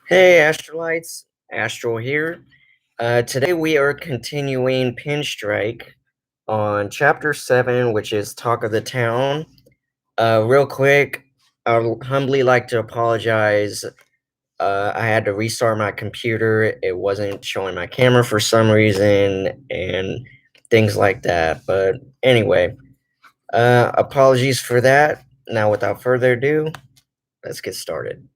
Hey, Astralites, Astral here. Today we are continuing Pinstrike on Chapter 7, which is Talk of the Town. Real quick, I would humbly like to apologize. I had to restart my computer. It wasn't showing my camera for some reason and things like that. But anyway, apologies for that. Now, without further ado, let's get started.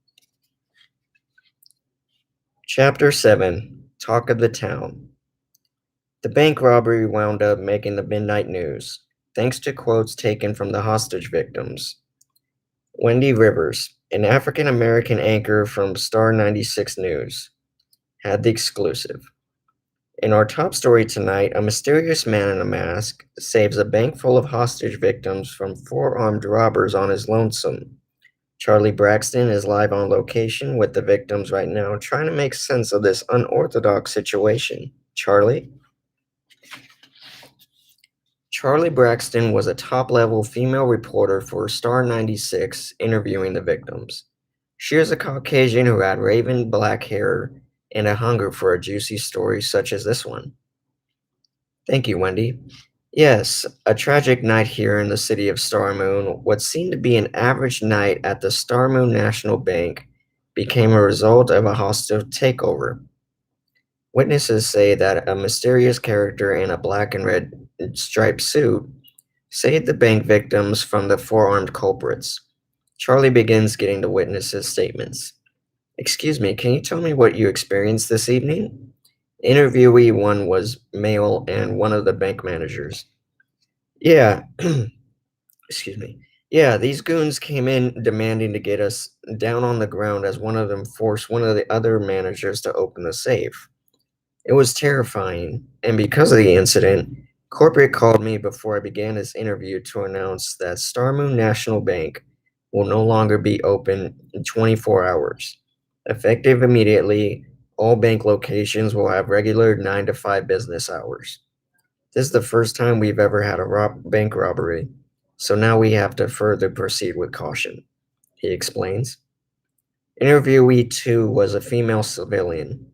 Chapter 7, Talk of the Town. The bank robbery wound up making the midnight news, thanks to quotes taken from the hostage victims. Wendy Rivers, an African American anchor from Star 96 News, had the exclusive. In our top story tonight, a mysterious man in a mask saves a bank full of hostage victims from four armed robbers on his lonesome. Charlie Braxton is live on location with the victims right now, trying to make sense of this unorthodox situation. Charlie? Charlie Braxton was a top-level female reporter for Star 96 interviewing the victims. She is a Caucasian who had raven black hair and a hunger for a juicy story such as this one. Thank you, Wendy. Yes, a tragic night here in the city of Star Moon, what seemed to be an average night at the Star Moon National Bank, became a result of a hostile takeover. Witnesses say that a mysterious character in a black and red striped suit saved the bank victims from the four armed culprits. Charlie begins getting the witnesses' statements. Excuse me, can you tell me what you experienced this evening? Interviewee one was male and one of the bank managers. Yeah, excuse me. Yeah, these goons came in demanding to get us down on the ground as one of them forced one of the other managers to open the safe. It was terrifying, and because of the incident, corporate called me before I began this interview to announce that Star Moon National Bank will no longer be open in 24 hours. Effective immediately, all bank locations will have regular 9 to 5 business hours. This is the first time we've ever had a bank robbery, so now we have to further proceed with caution, he explains. Interviewee 2 was a female civilian.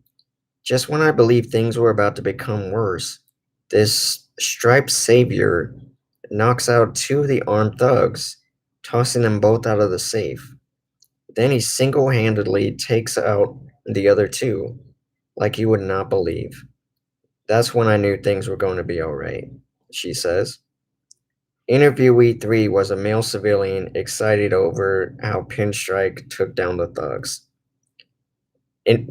Just when I believed things were about to become worse, this striped savior knocks out two of the armed thugs, tossing them both out of the safe. Then he single handedly takes out the other two, like you would not believe. That's when I knew things were going to be alright, she says. Interviewee 3 was a male civilian excited over how Pinstrike took down the thugs.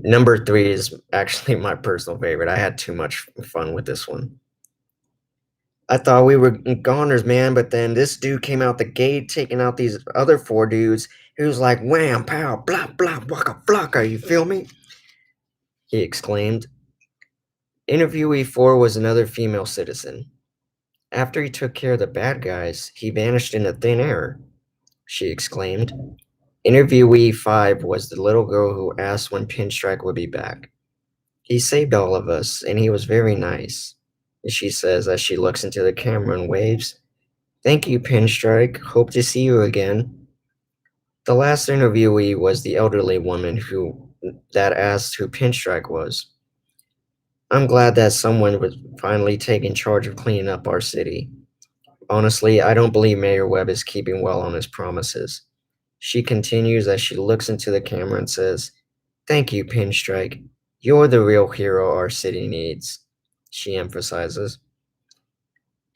Number 3 is actually my personal favorite. I had too much fun with this one. I thought we were goners, man, but then this dude came out the gate taking out these other four dudes. He was like, wham, pow, blah, blah, waka, flocka, you feel me? He exclaimed. Interviewee 4 was another female citizen. After he took care of the bad guys, he vanished into thin air, she exclaimed. Interviewee 5 was the little girl who asked when Pinstrike would be back. He saved all of us, and he was very nice, she says as she looks into the camera and waves. Thank you, Pinstrike. Hope to see you again. The last interviewee was the elderly woman that asked who Pinstrike was. I'm glad that someone was finally taking charge of cleaning up our city. Honestly, I don't believe Mayor Webb is keeping well on his promises. She continues as she looks into the camera and says, Thank you, Pinstrike. You're the real hero our city needs, she emphasizes.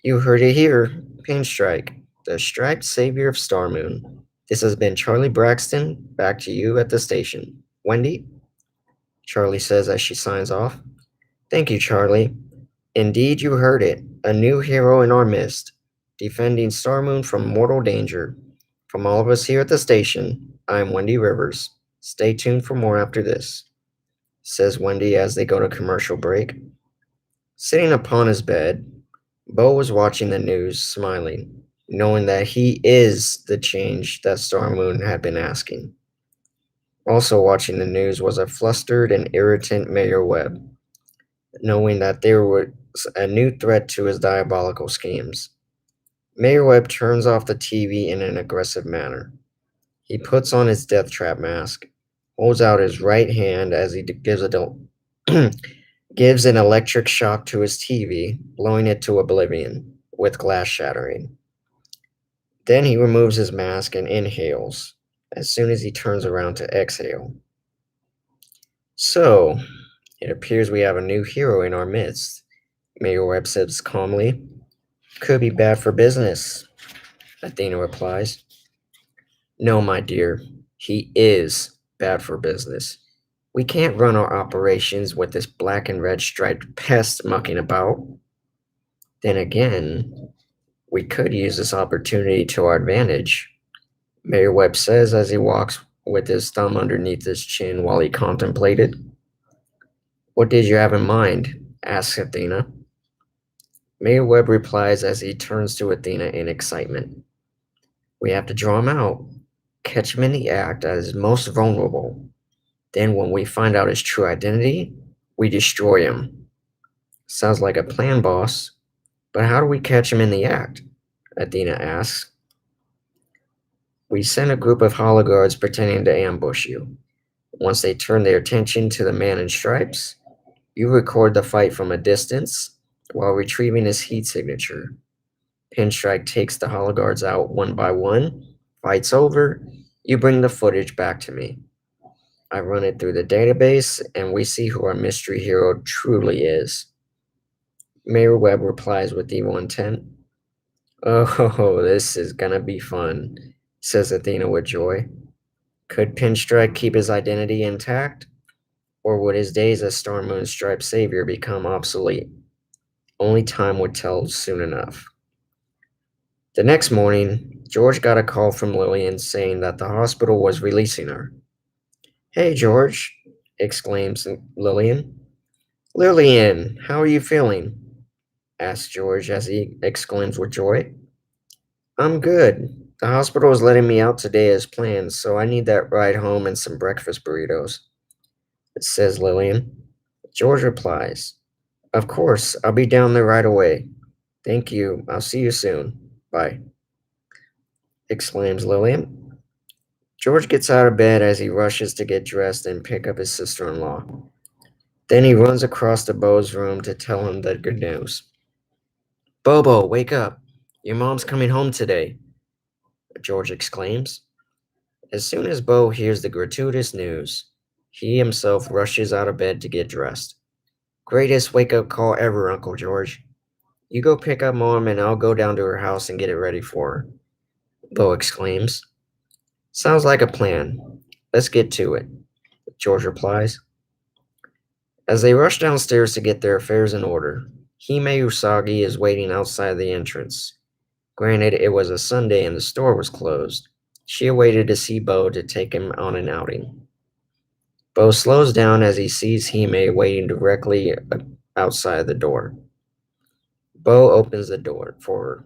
You heard it here, Pinstrike, the striped savior of Star Moon. This has been Charlie Braxton, back to you at the station. Wendy? Charlie says as she signs off. Thank you, Charlie. Indeed, you heard it. A new hero in our midst, defending Star Moon from mortal danger. From all of us here at the station, I'm Wendy Rivers. Stay tuned for more after this, says Wendy as they go to commercial break. Sitting upon his bed, Bo was watching the news, smiling, knowing that he is the change that Star Moon had been asking. Also watching the news was a flustered and irritant Mayor Webb, knowing that there was a new threat to his diabolical schemes. Mayor Webb turns off the TV in an aggressive manner. He puts on his death trap mask, holds out his right hand as he gives an electric shock to his TV, blowing it to oblivion, with glass shattering. Then he removes his mask and inhales, as soon as he turns around to exhale. So, it appears we have a new hero in our midst, Mayor Webb says calmly. Could be bad for business, Athena replies. No, my dear, he is bad for business. We can't run our operations with this black and red striped pest mucking about. Then again, we could use this opportunity to our advantage, Mayor Webb says as he walks with his thumb underneath his chin while he contemplated. What did you have in mind? Asks Athena. Mayor Webb replies as he turns to Athena in excitement. We have to draw him out, catch him in the act at his most vulnerable. Then, when we find out his true identity, we destroy him. Sounds like a plan, boss. But how do we catch him in the act? Athena asks. We send a group of hologuards pretending to ambush you. Once they turn their attention to the man in stripes, you record the fight from a distance while retrieving his heat signature. Pinstrike takes the hologuards out one by one. Fight's over. You bring the footage back to me. I run it through the database, and we see who our mystery hero truly is. Mayor Webb replies with evil intent. Oh, this is gonna be fun, says Athena with joy. Could Pinstrike keep his identity intact? Or would his days as Star Moon Stripe savior become obsolete? Only time would tell soon enough. The next morning, George got a call from Lillian saying that the hospital was releasing her. Hey, George, exclaims Lillian. Lillian, how are you feeling? Asks George as he exclaims with joy. I'm good. The hospital is letting me out today as planned, so I need that ride home and some breakfast burritos, says Lillian. George replies, Of course, I'll be down there right away. Thank you. I'll see you soon. Bye, exclaims Lillian. George gets out of bed as he rushes to get dressed and pick up his sister-in-law. Then he runs across to Bo's room to tell him the good news. Bobo, wake up. Your mom's coming home today, George exclaims. As soon as Bo hears the gratuitous news, he himself rushes out of bed to get dressed. Greatest wake-up call ever, Uncle George. You go pick up Mom and I'll go down to her house and get it ready for her, Bo exclaims. Sounds like a plan. Let's get to it, George replies. As they rush downstairs to get their affairs in order, Hime Usagi is waiting outside the entrance. Granted, it was a Sunday and the store was closed. She awaited to see Bo to take him on an outing. Bo slows down as he sees Hime waiting directly outside the door. Bo opens the door for her.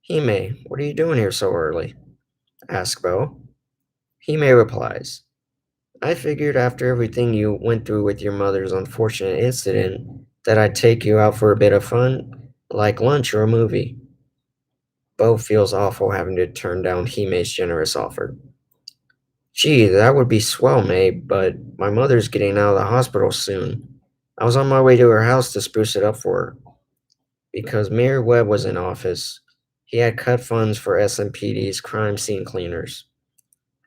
Hime, what are you doing here so early? Asks Bo. Hime replies, I figured after everything you went through with your mother's unfortunate incident that I'd take you out for a bit of fun, like lunch or a movie. Bo feels awful having to turn down Hime's generous offer. Gee, that would be swell, May, but my mother's getting out of the hospital soon. I was on my way to her house to spruce it up for her. Because Mayor Webb was in office, he had cut funds for SMPD's crime scene cleaners,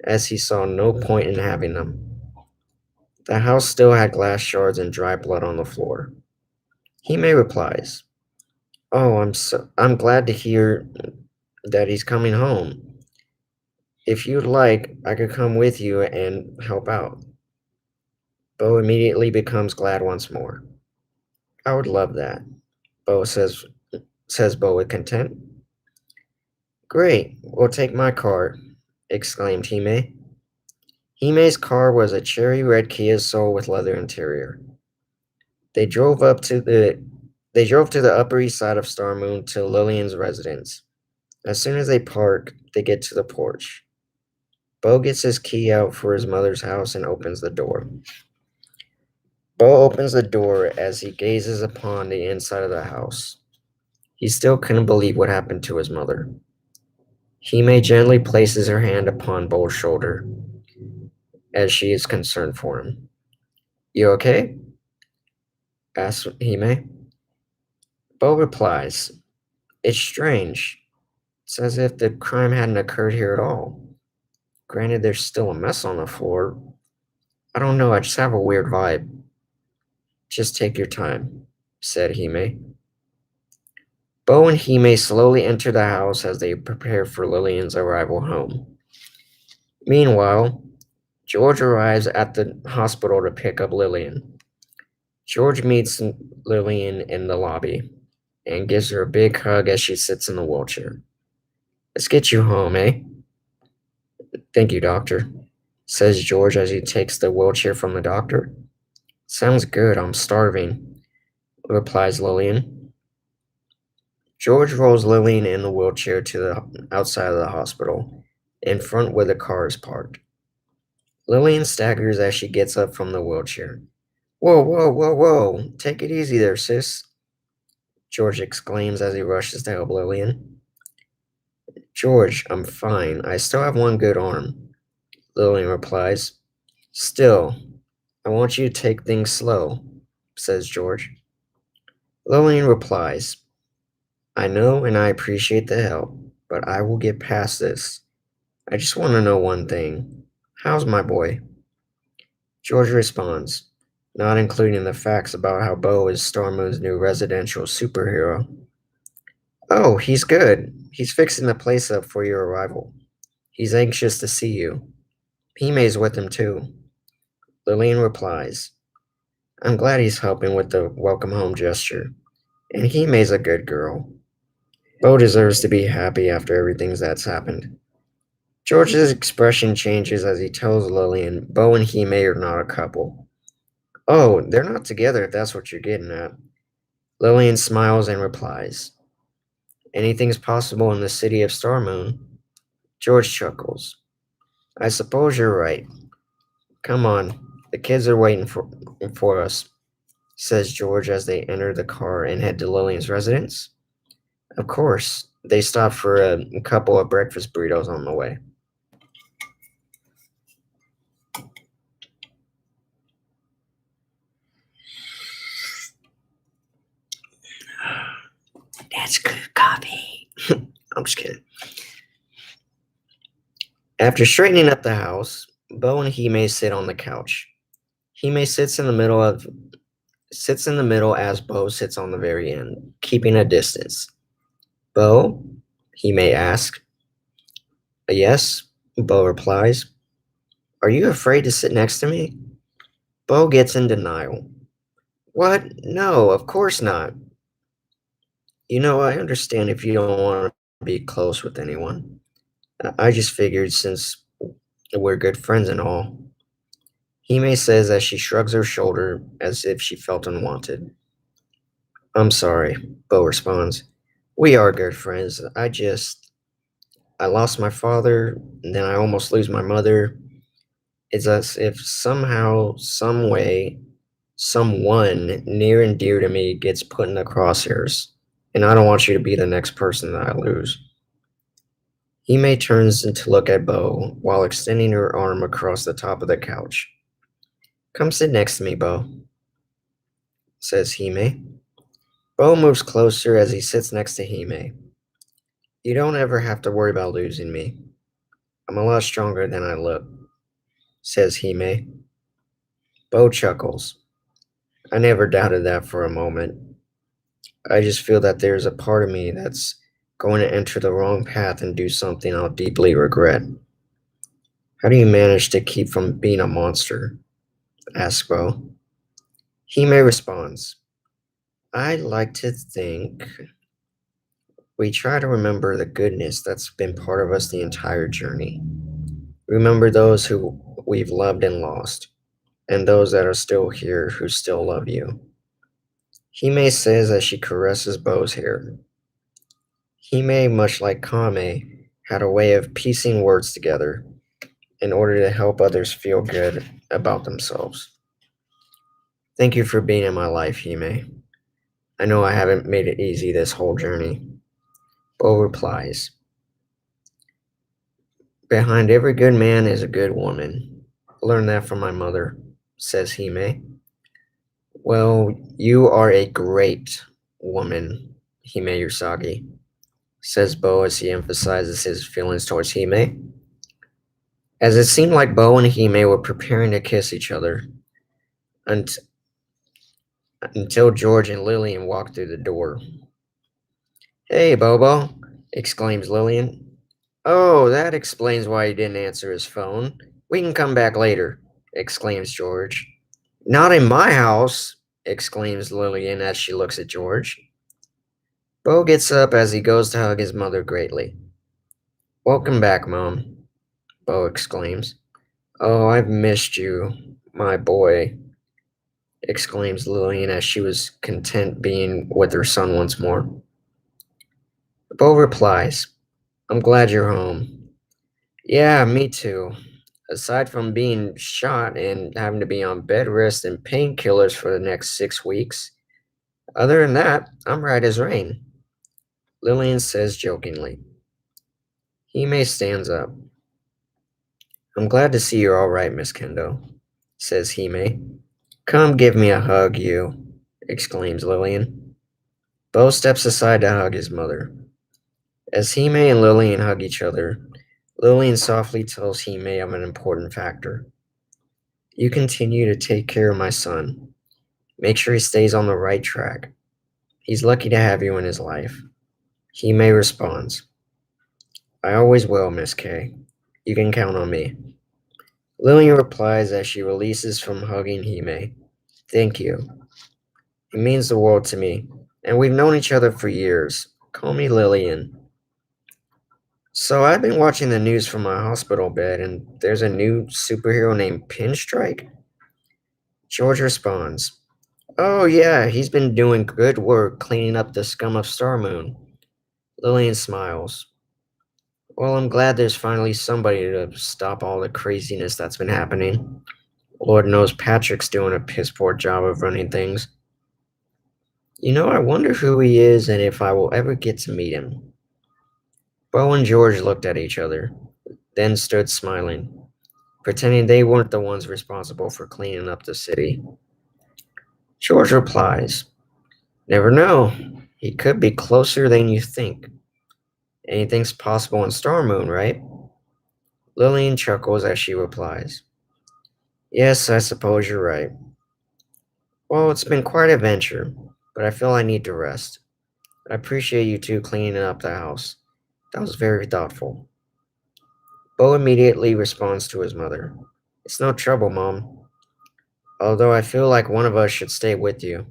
as he saw no point in having them. The house still had glass shards and dry blood on the floor. Hime replies, Oh, I'm glad to hear that he's coming home. If you'd like, I could come with you and help out. Bo immediately becomes glad once more. I would love that, Bo says Bo with content. Great, we'll take my car, exclaimed Hime. Hime's car was a cherry red Kia Soul with leather interior. They drove to the Upper East Side of Star Moon to Lillian's residence. As soon as they park, they get to the porch. Bo gets his key out for his mother's house and opens the door. Bo opens the door as he gazes upon the inside of the house. He still couldn't believe what happened to his mother. Hime gently places her hand upon Bo's shoulder. as she is concerned for him. You okay? Asks Hime. Bo replies, It's strange. It's as if the crime hadn't occurred here at all. Granted, there's still a mess on the floor. I don't know, I just have a weird vibe. Just take your time, said Hime. Bo and Hime slowly enter the house as they prepare for Lillian's arrival home. Meanwhile, George arrives at the hospital to pick up Lillian. George meets Lillian in the lobby and gives her a big hug as she sits in the wheelchair. Let's get you home, eh? Thank you, doctor, says George as he takes the wheelchair from the doctor. Sounds good, I'm starving, replies Lillian. George rolls Lillian in the wheelchair to the outside of the hospital, in front where the car is parked. Lillian staggers as she gets up from the wheelchair. Whoa, whoa, whoa, whoa! Take it easy there, sis, George exclaims as he rushes to help Lillian. George, I'm fine. I still have one good arm, Lillian replies. Still, I want you to take things slow, says George. Lillian replies, I know and I appreciate the help, but I will get past this. I just want to know one thing. How's my boy? George responds, not including the facts about how Bo is Star Moon's new residential superhero. Oh, he's good. He's fixing the place up for your arrival. He's anxious to see you. Hime's with him too. Lillian replies, I'm glad he's helping with the welcome home gesture. And Hime's a good girl. Bo deserves to be happy after everything that's happened. George's expression changes as he tells Lillian Bo and Hime are not a couple. Oh, they're not together if that's what you're getting at. Lillian smiles and replies, Anything's possible in the city of Star Moon. George chuckles. I suppose you're right. Come on, the kids are waiting for us, says George as they enter the car and head to Lillian's residence. Of course, they stop for a couple of breakfast burritos on the way. That's good coffee. I'm just kidding. After straightening up the house, Bo and Hime sit on the couch. Hime sits in the middle as Bo sits on the very end, keeping a distance. Bo? Hime asks. Yes, Bo replies. Are you afraid to sit next to me? Bo gets in denial. What? No, of course not. You know, I understand if you don't want to be close with anyone. I just figured since we're good friends and all. Hime says as she shrugs her shoulder as if she felt unwanted. I'm sorry, Bo responds. We are good friends. I lost my father, and then I almost lose my mother. It's as if somehow, some way, someone near and dear to me gets put in the crosshairs, and I don't want you to be the next person that I lose. Hime turns to look at Bo while extending her arm across the top of the couch. Come sit next to me, Bo, says Hime. Bo moves closer as he sits next to Hime. You don't ever have to worry about losing me. I'm a lot stronger than I look, says Hime. Bo chuckles. I never doubted that for a moment. I just feel that there's a part of me that's going to enter the wrong path and do something I'll deeply regret. How do you manage to keep from being a monster? Asks Bo. Hime responds, I like to think we try to remember the goodness that's been part of us the entire journey. Remember those who we've loved and lost, and those that are still here who still love you. Hime says as she caresses Bo's hair. Hime, much like Kame, had a way of piecing words together in order to help others feel good about themselves. Thank you for being in my life, Hime. I know I haven't made it easy this whole journey. Bo replies, Behind every good man is a good woman. Learned that from my mother, says Hime. Well, you are a great woman, Hime Usagi, says Bo as he emphasizes his feelings towards Hime. As it seemed like Bo and Hime were preparing to kiss each other unt- until George and Lillian walked through the door. Hey, Bobo, exclaims Lillian. Oh, that explains why he didn't answer his phone. We can come back later, exclaims George. Not in my house, exclaims Lillian as she looks at George. Bo gets up as he goes to hug his mother greatly. Welcome back, Mom, Bo exclaims. Oh, I've missed you, my boy, exclaims Lillian as she was content being with her son once more. Bo replies, I'm glad you're home. Yeah, me too. Aside from being shot and having to be on bed rest and painkillers for the next 6 weeks, other than that, I'm right as rain, Lillian says jokingly. Hime stands up. I'm glad to see you're all right, Miss Kendo, says Hime. Come give me a hug, you, exclaims Lillian. Bo steps aside to hug his mother. As Hime and Lillian hug each other, Lillian softly tells Hime of an important factor. You continue to take care of my son. Make sure he stays on the right track. He's lucky to have you in his life. Hime responds, I always will, Miss K. You can count on me. Lillian replies as she releases from hugging Hime. Thank you. It means the world to me, and we've known each other for years. Call me Lillian. So I've been watching the news from my hospital bed, and there's a new superhero named Pinstrike? George responds, Oh yeah, he's been doing good work cleaning up the scum of Star Moon. Lillian smiles. Well, I'm glad there's finally somebody to stop all the craziness that's been happening. Lord knows Patrick's doing a piss poor job of running things. I wonder who he is and if I will ever get to meet him. Bo and George looked at each other, then stood smiling, pretending they weren't the ones responsible for cleaning up the city. George replies, Never know. He could be closer than you think. Anything's possible in Star Moon, right? Lillian chuckles as she replies, Yes, I suppose you're right. Well, it's been quite an adventure, but I feel I need to rest. I appreciate you two cleaning up the house. That was very thoughtful. Bo immediately responds to his mother. It's no trouble, Mom. Although I feel like one of us should stay with you,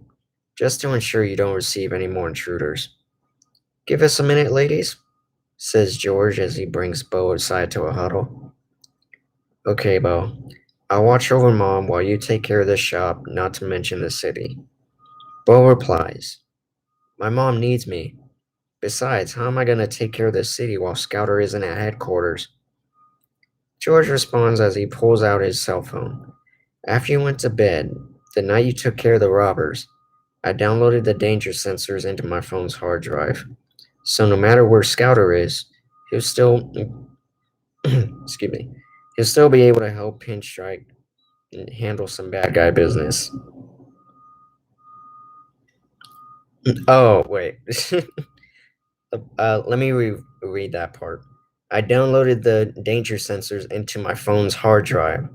just to ensure you don't receive any more intruders. Give us a minute, ladies, says George as he brings Bo aside to a huddle. Okay, Bo. I'll watch over Mom while you take care of the shop, not to mention the city. Bo replies, My mom needs me. Besides, how am I going to take care of the city while Scouter isn't at headquarters? George responds as he pulls out his cell phone. After you went to bed, the night you took care of the robbers, I downloaded the danger sensors into my phone's hard drive. So no matter where Scouter is, he'll still excuse me, he'll still be able to help Pinstrike and handle some bad guy business. Oh, wait. Let me read that part. I downloaded the danger sensors into my phone's hard drive.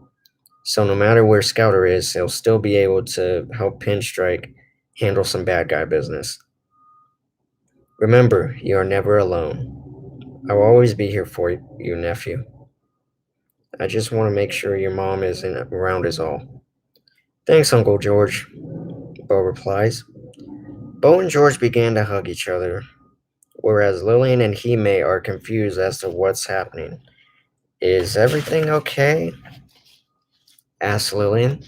So no matter where Scouter is, he'll still be able to help Pinstrike handle some bad guy business. Remember, you are never alone. I will always be here for you, nephew. I just want to make sure your mom isn't around is all. Thanks, Uncle George, Bo replies. Bo and George began to hug each other, whereas Lillian and Hime are confused as to what's happening. Is everything okay? Asks Lillian.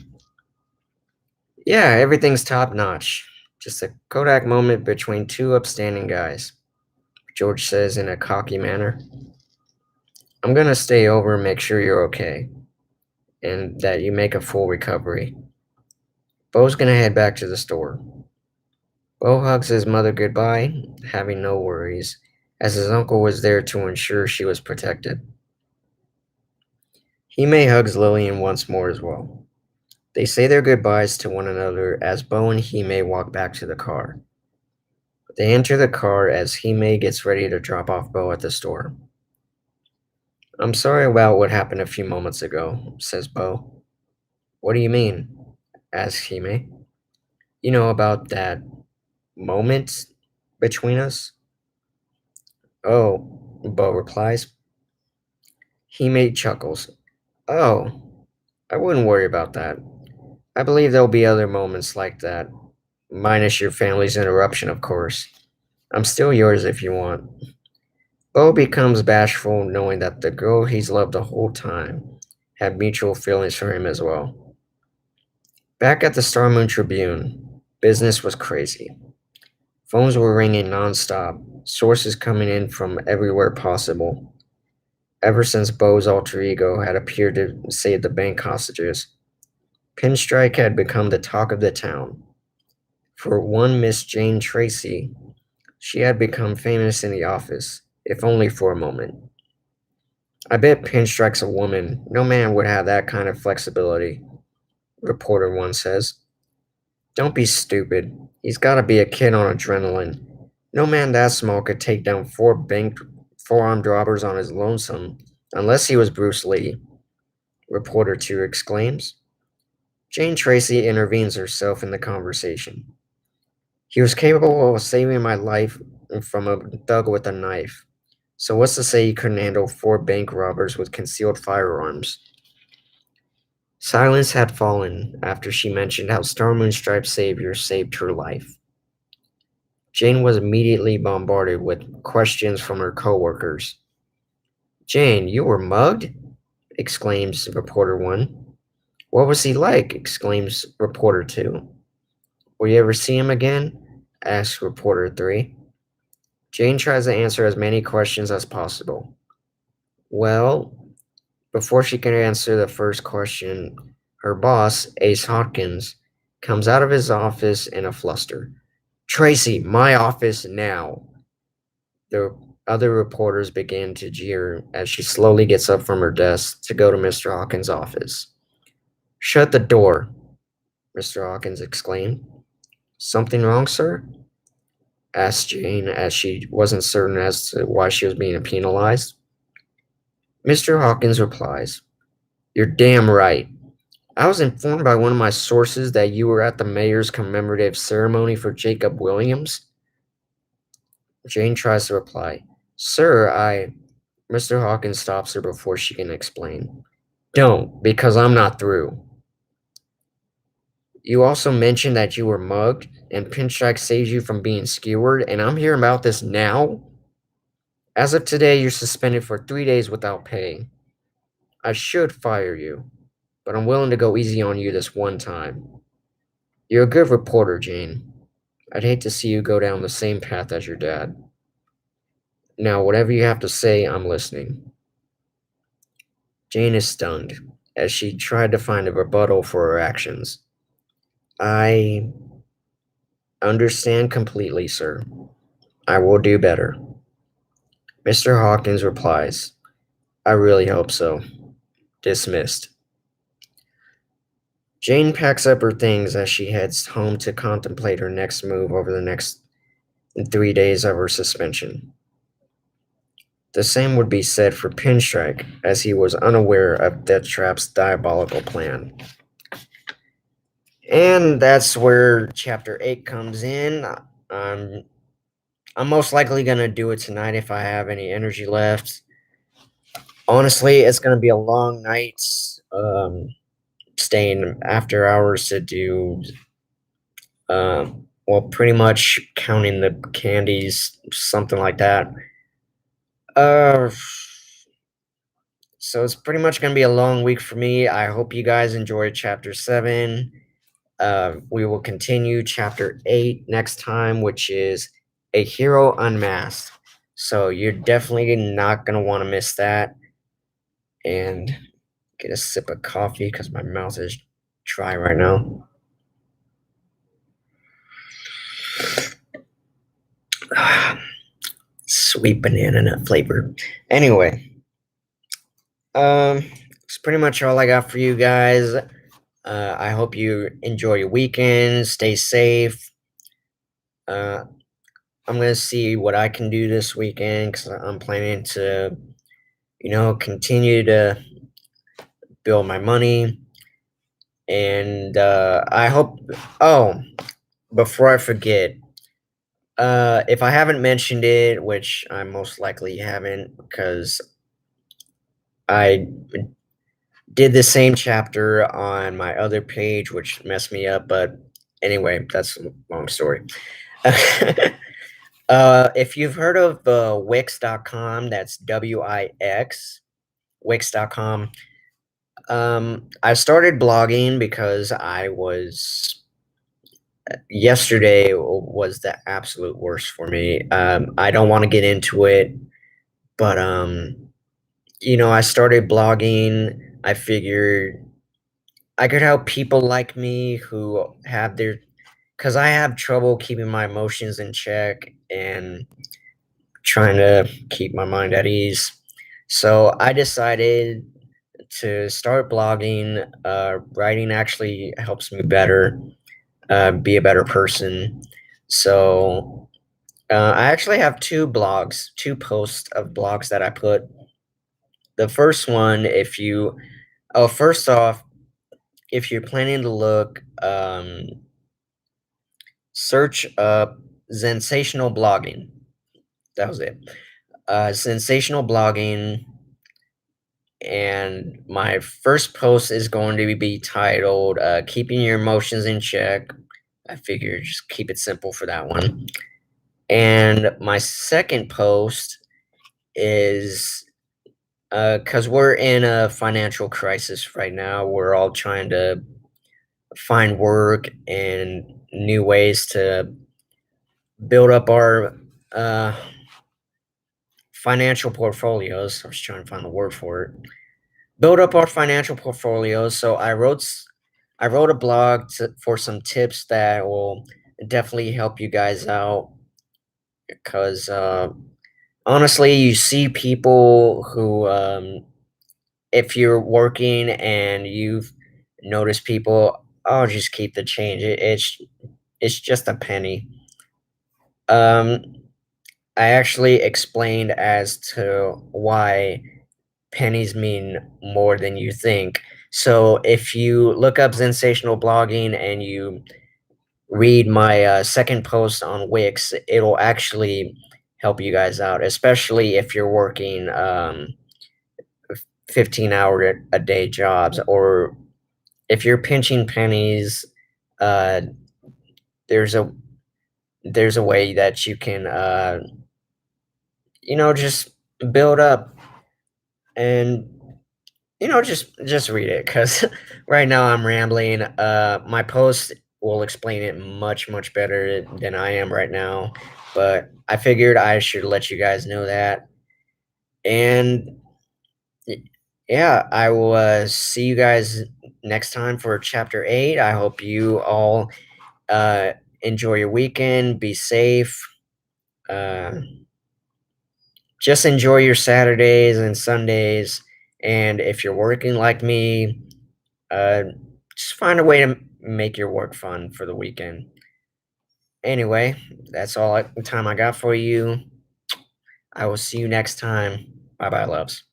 Yeah, everything's top notch. Just a Kodak moment between two upstanding guys, George says in a cocky manner. I'm gonna stay over and make sure you're okay, and that you make a full recovery. Bo's gonna head back to the store. Bo hugs his mother goodbye, having no worries, as his uncle was there to ensure she was protected. Hime hugs Lillian once more as well. They say their goodbyes to one another as Bo and Hime walk back to the car. They enter the car as Hime gets ready to drop off Bo at the store. I'm sorry about what happened a few moments ago, says Bo. What do you mean? Asks Hime. You know about that moment between us? Oh, Bo replies. Hime chuckles. Oh, I wouldn't worry about that. I believe there'll be other moments like that, minus your family's interruption, of course. I'm still yours if you want. Bo becomes bashful knowing that the girl he's loved the whole time had mutual feelings for him as well. Back at the Star Moon Tribune, business was crazy. Phones were ringing nonstop, sources coming in from everywhere possible. Ever since Bo's alter ego had appeared to save the bank hostages, Pinstrike had become the talk of the town. For one Miss Jane Tracy, she had become famous in the office, if only for a moment. I bet Pinstrike's a woman. No man would have that kind of flexibility, reporter one says. Don't be stupid. He's gotta be a kid on adrenaline. No man that small could take down four armed robbers on his lonesome, unless he was Bruce Lee, reporter two exclaims. Jane Tracy intervenes herself in the conversation. He was capable of saving my life from a thug with a knife. So what's to say he couldn't handle four bank robbers with concealed firearms? Silence had fallen after she mentioned how Star Moonstripe's savior saved her life. Jane was immediately bombarded with questions from her coworkers. Jane, you were mugged? Exclaims reporter one. What was he like? Exclaims reporter two. Will you ever see him again? Asks reporter three. Jane tries to answer as many questions as possible. Well, before she can answer the first question, her boss, Ace Hawkins, comes out of his office in a fluster. Tracy, my office now. The other reporters begin to jeer as she slowly gets up from her desk to go to Mr. Hawkins' office. Shut the door, Mr. Hawkins exclaimed. Something wrong, sir? Asked Jane as she wasn't certain as to why she was being penalized. Mr. Hawkins replies, You're damn right. I was informed by one of my sources that you were at the mayor's commemorative ceremony for Jacob Williams. Jane tries to reply, Sir, I. Mr. Hawkins stops her before she can explain. Don't, because I'm not through. You also mentioned that you were mugged, and Pinstrike saved you from being skewered, and I'm hearing about this now? As of today, you're suspended for 3 days without pay. I should fire you, but I'm willing to go easy on you this one time. You're a good reporter, Jane. I'd hate to see you go down the same path as your dad. Now, whatever you have to say, I'm listening. Jane is stunned, as she tried to find a rebuttal for her actions. I understand completely, sir. I will do better. Mr. Hawkins replies, I really hope so. Dismissed. Jane packs up her things as she heads home to contemplate her next move over the next 3 days of her suspension. The same would be said for Pinstrike, as he was unaware of Death Trap's diabolical plan. And that's where Chapter 8 comes in. I'm most likely going to do it tonight if I have any energy left. Honestly, it's going to be a long night. Staying after hours to do, well, pretty much counting the candies, something like that. Uh, so it's pretty much going to be a long week for me. I hope you guys enjoyed Chapter 7. We will continue Chapter 8 next time, which is A Hero Unmasked. So you're definitely not going to want to miss that. And get a sip of coffee because my mouth is dry right now. Sweet banana nut flavor. Anyway, pretty much all I got for you guys. I hope you enjoy your weekend. Stay safe. Uh, I'm gonna see what I can do this weekend because I'm planning to, continue to build my money. And I hope. Oh, before I forget, if I haven't mentioned it, which I most likely haven't, because I did the same chapter on my other page, which messed me up. But anyway, that's a long story. If you've heard of Wix.com, that's Wix, Wix.com. I started blogging because yesterday was the absolute worst for me. I don't want to get into it, but I started blogging. I figured I could help people like me who have because I have trouble keeping my emotions in check and trying to keep my mind at ease. So I decided to start blogging. Writing actually helps me be a better person. So I actually have two posts of blogs that I put. The first one, first off, if you're planning to look, search up sensational blogging. That was it. Sensational blogging. And my first post is going to be titled Keeping Your Emotions in Check. I figured just keep it simple for that one. And my second post is because we're in a financial crisis right now. We're all trying to find work and new ways to build up our uh, financial portfolios. I was trying to find the word for it. Build up our financial portfolios. So I wrote a blog for some tips that will definitely help you guys out because honestly, you see people who if you're working and you've noticed people, oh, just keep the change. It's just a penny. Um, I actually explained as to why pennies mean more than you think. So if you look up sensational blogging and you read my second post on Wix, it'll actually help you guys out, especially if you're working 15-hour a day jobs, or if you're pinching pennies. uh, there's a there's a way that you can just build up and just read it because right now I'm rambling. My post will explain it much better than I am right now, but I figured I should let you guys know that. And y- yeah, I will see you guys next time for chapter 8. I hope you all uh, enjoy your weekend, be safe. Uh, just enjoy your Saturdays and Sundays. And if you're working like me, uh, just find a way to make your work fun for the weekend. Anyway, that's all the time I got for you. I will see you next time. Bye bye, loves.